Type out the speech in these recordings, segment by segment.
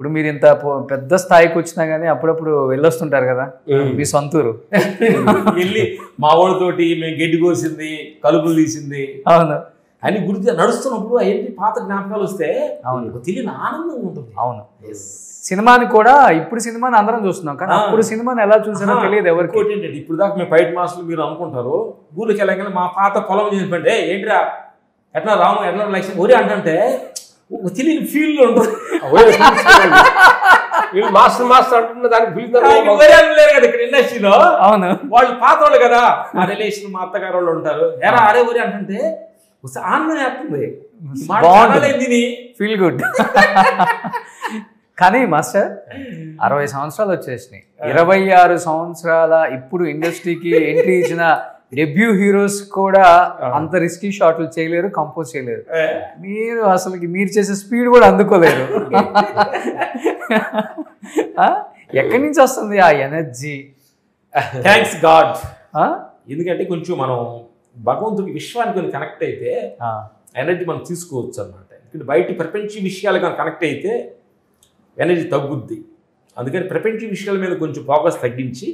ఇప్పుడు మీరు ఇంత పెద్ద స్థాయికి వచ్చినా కానీ అప్పుడప్పుడు వెళ్ళొస్తుంటారు కదా మీ సొంతూరు వెళ్ళి మా వాళ్ళతోటి మేము గడ్డి కోసింది కలుపులు తీసింది అవును అని గుర్తు నడుస్తున్నప్పుడు ఏంటి పాత జ్ఞాపకాలు వస్తే అవును తెలియని ఆనందం ఉంటుంది. అవును సినిమాని కూడా ఇప్పుడు సినిమాని అందరం చూస్తున్నాం కానీ అప్పుడు సినిమాని ఎలా చూసారో తెలియదు ఎవరికి. ఏంటంటే ఇప్పుడు దాకా మేము ఫైట్ మాస్టర్లు మీరు అనుకుంటారు ఊళ్ళకి వెళ్ళగానే మా పాత పొలం చెప్పంటే ఏంటిరా ఎట్లా రాము ఎట్లా లక్ష్యం ఒరే అంటే తెలియని ఫీల్ లో ఉంటుంది. మాస్టర్ మాస్టర్ అంటున్న దానికి ఫీల్ లేరు కదా ఇక్కడ ఇండస్ట్రీలో. అవును వాళ్ళు పాత వాళ్ళు కదా మా రిలేషన్ మా అత్తగారు వాళ్ళు ఉంటారు ఎరా అరే ఒరే అంటే ఆనందం వేస్తుంది ఫీల్ గుడ్. కానీ మాస్టర్ 60 సంవత్సరాలు వచ్చేసినాయి 26 సంవత్సరాల ఇప్పుడు ఇండస్ట్రీకి ఎంట్రీ ఇచ్చిన డెబ్యూ హీరోస్ కూడా అంత రిస్కీ షాట్లు చేయలేరు కంపోజ్ చేయలేరు. మీరు అసలు మీరు చేసే స్పీడ్ కూడా అందుకోలేరు. ఎక్కడి నుంచి వస్తుంది ఆ ఎనర్జీ? Thanks God. ఎందుకంటే కొంచెం మనం భగవంతుడి విశ్వానికి కొన్ని కనెక్ట్ అయితే ఎనర్జీ మనం తీసుకోవచ్చు అన్నమాట. ఎందుకంటే బయట ప్రపంచ విషయాలు కానీ కనెక్ట్ అయితే ఎనర్జీ తగ్గుద్ది. అందుకని ప్రపంచ విషయాల మీద కొంచెం ఫోకస్ తగ్గించి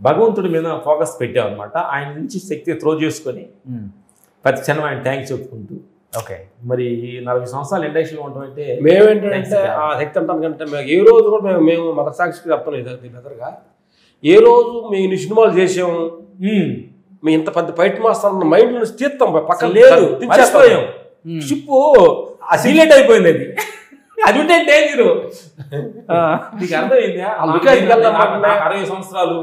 భగవంతుడి మీద ఫోకస్ పెట్టామన్నమాట. ఆయన నుంచి శక్తి త్రో చేసుకొని ప్రతి క్షణం ఆయన థ్యాంక్స్ చెప్పుకుంటూ ఓకే మరి 40 సంవత్సరాలు ఇండస్ట్రీలో ఉండటం అంటే మేమేంటంటే ఆ శక్తి అంటాం కంటే ఏ రోజు కూడా మేము మత సాక్షికి చెప్పలేదు బెదర్గా ఏ రోజు మేము ఇన్ని సినిమాలు చేసాము మేము ఇంత పెద్ద ఫైట్ మాస్టర్ అన్న మైండ్ నుంచి తీస్తాం పక్కన లేదు షిప్పు అసిలేట్ అయిపోయింది. అది అది ఉంటే డేంజరు. నీకు అర్థమైందా? 60 సంవత్సరాలు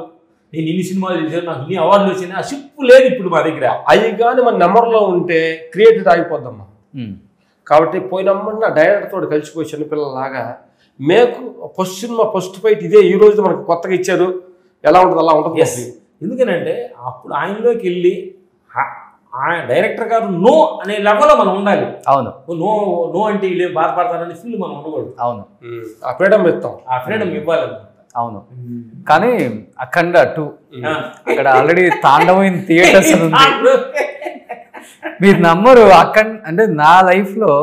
నేను ఇన్ని సినిమాలు చేశాను నాకు ఇన్ని అవార్డులు వచ్చినాయి ఆ షిప్ లేదు ఇప్పుడు మా దగ్గర. అవి కానీ మన నెంబర్లో ఉంటే క్రియేటివ్ ఆగిపోద్దమ్మా. కాబట్టి పోయినమ్మన్న డైరెక్టర్ తోటి కలిసిపోయి చిన్నపిల్లలాగా మేకు ఫస్ట్ సినిమా ఫస్ట్ ఫైట్ ఇదే ఈ రోజు మనకు కొత్తగా ఇచ్చారు ఎలా ఉంటుంది అలా ఉంటుంది. ఎందుకనంటే అప్పుడు ఆయనలోకి వెళ్ళి ఆయన డైరెక్టర్ గారు నో అనే లెవెల్లో మనం ఉండాలి. అవును నో నో అంటే వీళ్ళు బాధపడతారనే ఫీల్ మనం ఉండకూడదు. అవును ఆ ఫ్రీడమ్ ఇస్తాం ఆ ఫ్రీడమ్ ఇవ్వాలి. అవును కానీ అఖండ 2 అక్కడ ఆల్రెడీ తాండవం థియేటర్స్ ఉంది. మీరు నమ్మరు అఖండ అంటే నా లైఫ్లో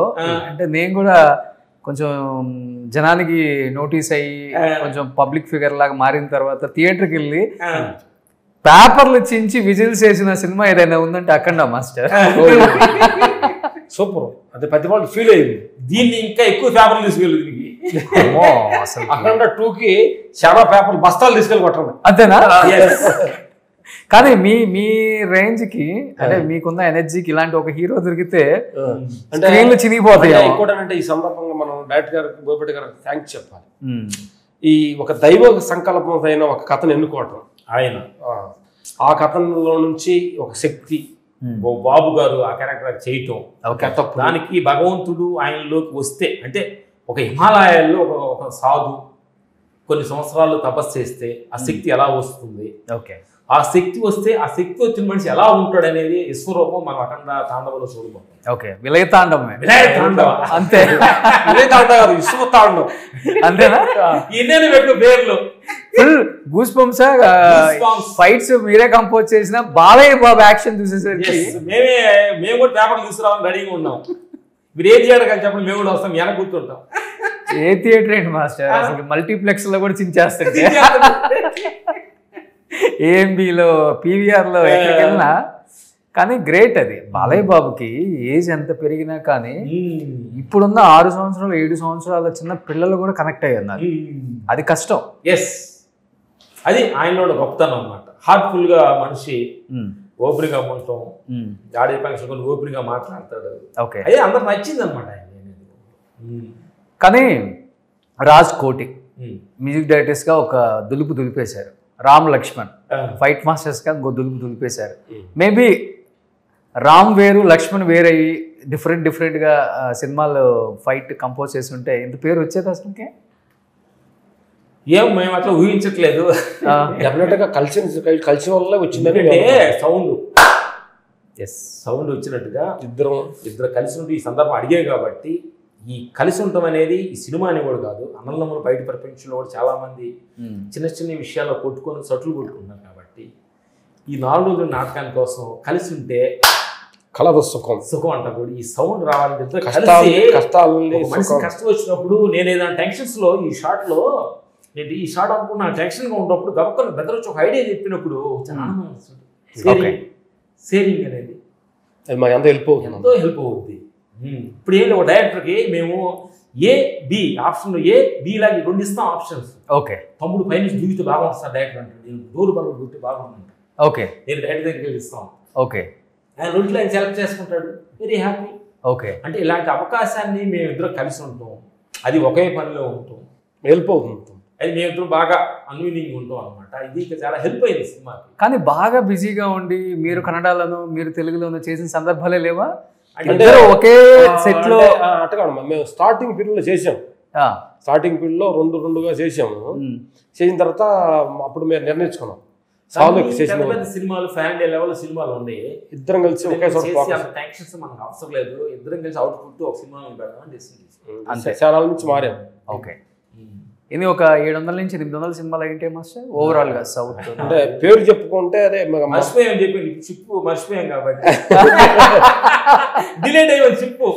అంటే నేను కూడా కొంచెం జనానికి నోటీస్ అయ్యి కొంచెం పబ్లిక్ ఫిగర్ లాగా మారిన తర్వాత థియేటర్కి వెళ్ళి పేపర్లు చించి విజిల్స్ వేసిన సినిమా ఏదైనా ఉందంటే అఖండ మాస్టర్. సూపర్. అది ప్రతి వాళ్ళు ఫీల్ అయ్యింది. దీన్ని ఇంకా ఎక్కువ పేపర్లు తీసుకెళ్ళి అఖండ 2కి చాలా పేపర్లు బస్తాలు తీసుకెళ్ళి కొట్టండి అంతేనా? కానీ మీ రేంజ్ కి అంటే మీకున్న ఎనర్జీకి ఇలాంటి ఒక హీరో దొరికితే అంటే చినిగిపోతాయి. ఇంకోటంటే ఈ సందర్భంగా మనం డైరెక్టర్ గారికి బోయపాటి గారికి థ్యాంక్స్ చెప్పాలి. ఈ ఒక దైవ సంకల్పం అయిన ఒక కథను ఎన్నుకోవటం ఆయన ఆ కథలో నుంచి ఒక శక్తి బాబు గారు ఆ క్యారెక్టర్ చేయటం దానికి భగవంతుడు ఆయనలోకి వస్తే అంటే ఒక హిమాలయాల్లో ఒక సాధు కొన్ని సంవత్సరాలు తపస్సు చేస్తే ఆ శక్తి ఎలా వస్తుంది, ఆ శక్తి వస్తే ఆ శక్తి వచ్చిన మనిషి ఎలా ఉంటాడు అనేది విశ్వరూపం మనం అఖండ తాండవంలో చూడబోతాం. విలయ తాండవమే. అంతే విశ్వతాండవం అంతేనా? ఇన్నేను పెట్టు పేర్లు ఫుల్ గూస్ బంప్స్ ఫైట్స్ మీరే కంపోజ్ చేసిన బాలయ్య బాబు యాక్షన్ చూసేసరికి మేము కూడా పేపర్లు తీసుకురావాలని రెడీగా ఉన్నాం. మీరు ఏ థియేటర్ కానీ చెప్పండి మేము కూడా వస్తాం వెనక కూర్చుంటాం. ఏ థియేటర్ ఏంటి మాస్టర్ అసలు మల్టీప్లెక్స్ లో కూడా చించేస్తుంది. ఏఎంబిలో పీవీఆర్లో ఎక్కడికి వెళ్ళినా. కానీ గ్రేట్ అది బాలయ్య బాబుకి ఏజ్ ఎంత పెరిగినా కానీ ఇప్పుడున్న 6 సంవత్సరాలు 7 సంవత్సరాల చిన్న పిల్లలు కూడా కనెక్ట్ అయ్యారు. అది కష్టం. అది ఆయనలో గొప్పతనం అన్నమాట. హార్ట్ఫుల్ గా మనిషి ఓపెన్ గా ఉండటం ఆడే ఫంక్షన్ కొన్ని ఓపెన్ గా మాట్లాడతాడు. అదే అందరు నచ్చింది అనమాట ఆయన. కానీ రాజ్ కోటి మ్యూజిక్ డైరెక్టర్స్ గా ఒక దులుపు దులిపేశారు. రామ్ లక్ష్మణ్ ఫైట్ మాస్టర్స్ గా ఇంకో దులుపు దులిపేశారు. మేబీ రామ్ వేరు లక్ష్మణ్ వేరయ్యి డిఫరెంట్ గా సినిమాలో ఫైట్ కంపోజ్ చేసి ఉంటే ఇంత పేరు వచ్చేది అసలుకే ఏం మేము అట్లా ఊహించట్లేదు. డెఫినెట్ గా కలిసి వల్ల వచ్చిందని సౌండ్ వచ్చినట్టుగా ఇద్దరు కలిసి ఉంటే ఈ సందర్భం అడిగారు కాబట్టి ఈ కలిసి ఉండటం అనేది ఈ సినిమా అని కూడా కాదు అన్నదమ్ములు బయట ప్రపంచంలో కూడా చాలా మంది చిన్న విషయాల్లో సట్లు కొట్టుకుంటున్నారు కాబట్టి ఈ 4 రోజుల నాటకాని కోసం కలిసి ఉంటే కలదు సుఖం సుఖం అంటారు. ఈ సౌండ్ రావాలంటే కష్టాలని కష్టం వచ్చినప్పుడు నేను ఏదైనా టెన్షన్స్ లో ఈ షార్ట్ లో నేను ఈ షార్ట్ అనుకున్నా టెన్షన్ గా ఉన్నప్పుడు గబక్కలు బెదర్ వచ్చి ఒక ఐడియా చెప్పినప్పుడు చాలా ఆనందం వస్తుంది. షేరింగ్ అనేది అది మాకు ఎంతో హెల్ప్ అవుతుంది. ఇప్పుడు ఏంటి ఒక డైరెక్టర్కి మేము A B option A B లాగా 2 ఇస్తాం ఆప్షన్స్. ఓకే, తమ్ముడు పైన దిగితే బాగుంటుంది సార్ డైరెక్టర్ అంటే, నేను డోర్ బలం కొట్టి బాగుంటుంది. ఓకే, నేను డైరెక్టర్ దగ్గరికి వెళ్ళి ఇస్తాం. ఓకే, ఆయన 2 ఆయన సెలెక్ట్ చేసుకుంటాడు, వెరీ హ్యాపీ. ఓకే, అంటే ఇలాంటి అవకాశాన్ని మేమిద్దరం కలిసి ఉంటాం, అది ఒకే పనిలో ఉంటాం, హెల్ప్ అవుతుంది. అది మేమిద్దరం బాగా అన్వినింగ్ ఉంటాం అనమాట. ఇది చాలా హెల్ప్ అయింది సినిమాకి. కానీ బాగా బిజీగా ఉండి మీరు కన్నడలోనూ మీరు తెలుగులోనూ చేసిన సందర్భాలే లేవా? అంటే ఒకే సెట్ లో అట్టగా మేము స్టార్టింగ్ పీరియడ్ లో చేసాం. స్టార్టింగ్ పీరియడ్ లో 2 చేసాము. చేసిన తర్వాత అప్పుడు మేము నిర్ణయించుకున్నాం సినిమాలు ఫ్యామిలీ లెవెల్ సినిమాలు ఉన్నాయి, ఇద్దరం కలిసి ఒకే టెన్షన్స్ మనకు అవసరం లేదు, ఇద్దరం కలిసి అవుట్పుట్ ఒక సినిమా అంతే. ఛానల్ నుంచి మారాము. ఓకే, ఇది ఒక 700 నుంచి 800 సినిమాలు ఏంటి మాస్టర్ ఓవరాల్ గా సౌత్? అంటే పేరు చెప్పుకుంటే అదే మర్చిపోయాం చెప్పి చిప్పు మర్చిపోయాం కాబట్టి డిలేట్ అయ్యి చిప్పు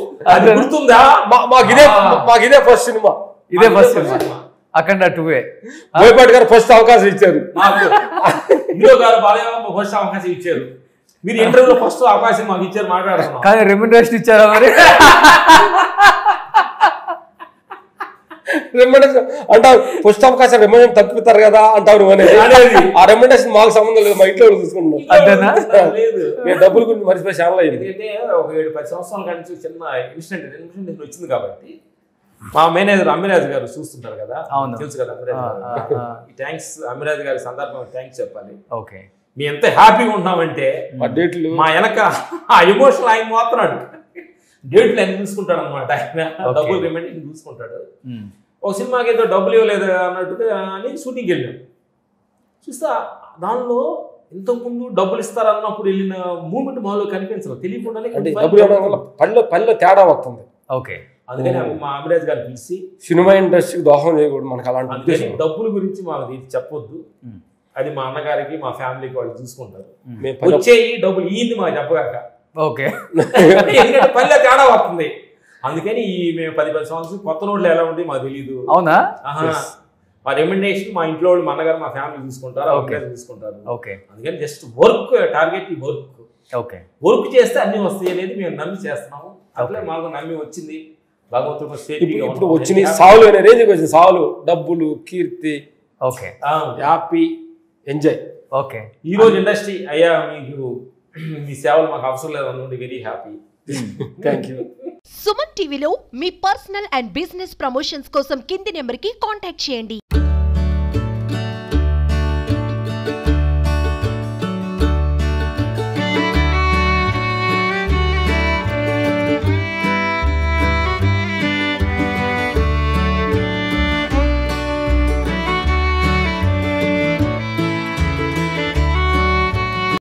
గుర్తుందా? మాకు ఇదే ఫస్ట్ సినిమా. ఇదే ఫస్ట్ సినిమా అఖండ 2 బోయపాటి గారు ఫస్ట్ అవకాశం ఇచ్చారు మాకు. హీరో గారు బాలయ్య ఫస్ట్ అవకాశం ఇచ్చారు, మీరు ఇంటర్వ్యూలో ఫస్ట్ అవకాశం మాకు ఇచ్చారు, మాట్లాడుతున్నాం. కానీ రెమ్యునరేషన్ ఇచ్చారా మరి? రెమ్యునరేషన్ అంటారు, ఫస్ట్ అవకాశం రెమ్యునరేషన్ తప్పుతారు కదా అంటారు. ఆ రెమ్యునరేషన్ మాకు సంబంధం లేదు, మా ఇంట్లో చూసుకుంటాం. అంతేనా? మేము డబ్బుల గురించి మర్చిపోయి చాలా అయింది. ఎందుకంటే ఒక 7-10 సంవత్సరాల నుంచి చిన్న ఇన్సిడెంట్ వచ్చింది కాబట్టి మా మేనేజర్ అమ్మిరాజు గారు చూస్తుంటారు కదా, తెలుసు కదా అమ్మిరాజు. ఈ థ్యాంక్స్ అమ్మిరాజు గారి సందర్భంగా థ్యాంక్స్ చెప్పాలి. ఓకే, మేము ఎంత హ్యాపీగా ఉన్నామంటే మా వెనక ఆ ఎమోషన్ ఆయన పోతున్నాడు, డేట్లు ఆయన చూసుకుంటాడు అనమాట. ఆయన డబ్బులు రిమైండింగ్ చూసుకుంటాడు. ఒక సినిమాకి ఏదో డబ్బులు ఇవ్వలేదు అన్నట్టుగా అని షూటింగ్కి వెళ్ళాం. చూస్తా దానిలో ఇంతకుముందు డబ్బులు ఇస్తారన్నప్పుడు వెళ్ళిన మూమెంట్ మాలో కనిపించదు, తెలియకుండానే పనిలో తేడా వస్తుంది. ఓకే, అందుకని మా అమిరాజ్ గారిని పిలిచి సినిమా ఇండస్ట్రీకి దోహం చేయకూడదు మనకు అలాంటి డబ్బుల గురించి మాకు చెప్పొద్దు, అది మా అన్నగారికి మా ఫ్యామిలీకి వాళ్ళు చూసుకుంటారు, వచ్చే ఈ డబ్బులు ఈంది మాకు చెప్పగాక. ఓకే, ఎందుకంటే పనిలో తేడా వస్తుంది. అందుకని మేము 10 సంవత్సరాలు కొత్త నోట్లు ఎలా ఉంటే మాకు తెలియదు. అవునా? మా రెమ్యునరేషన్ మా ఇంట్లో వాళ్ళు, మా అన్నగారు, మా ఫ్యామిలీ చూసుకుంటారు, చూసుకుంటారు. ఓకే, అందుకని just work target, work. Okay, work చేస్తే అన్ని వస్తాయి అనేది మేము నమ్మి చేస్తున్నాము. అట్లే మాకు నమ్మి వచ్చింది. భగవంతుడు ఇప్పుడు వచ్చినాయి సావులు అనే రేంజ్కి వచ్చింది. సావులు, డబ్బులు, కీర్తి. Okay, happy, enjoy. ఓకే, ఈ రోజు ఇండస్ట్రీ అయ్యా మీకు మీ సేవలు మాకు అవసరం లేదు అనుకుంటే very happy. Thank you. Suman టీవీలో మీ పర్సనల్ అండ్ బిజినెస్ ప్రమోషన్స్ కోసం కింది నెంబర్కి కాంటాక్ట్ చేయండి.